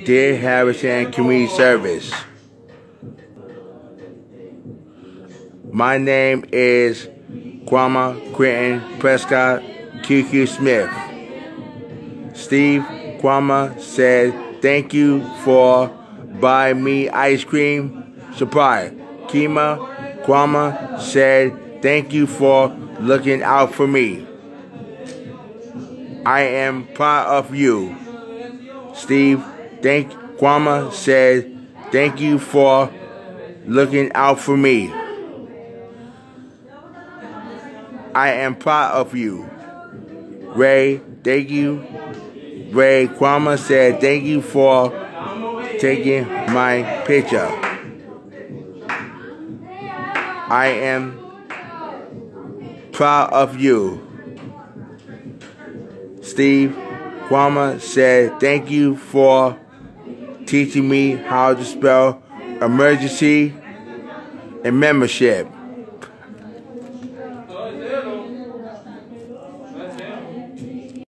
Dear Harrison Community Service, my name is Kwame Quentin Prescott QQ Smith. Steve Kwame said thank you for buying me ice cream supply. Kima Kwame said thank you for looking out for me. I am proud of you. Steve Kwame said thank you for looking out for me. I am proud of you. Ray, thank you. Ray Kwame said thank you for taking my picture. I am proud of you. Steve Kwame said thank you for teaching me how to spell emergency and membership.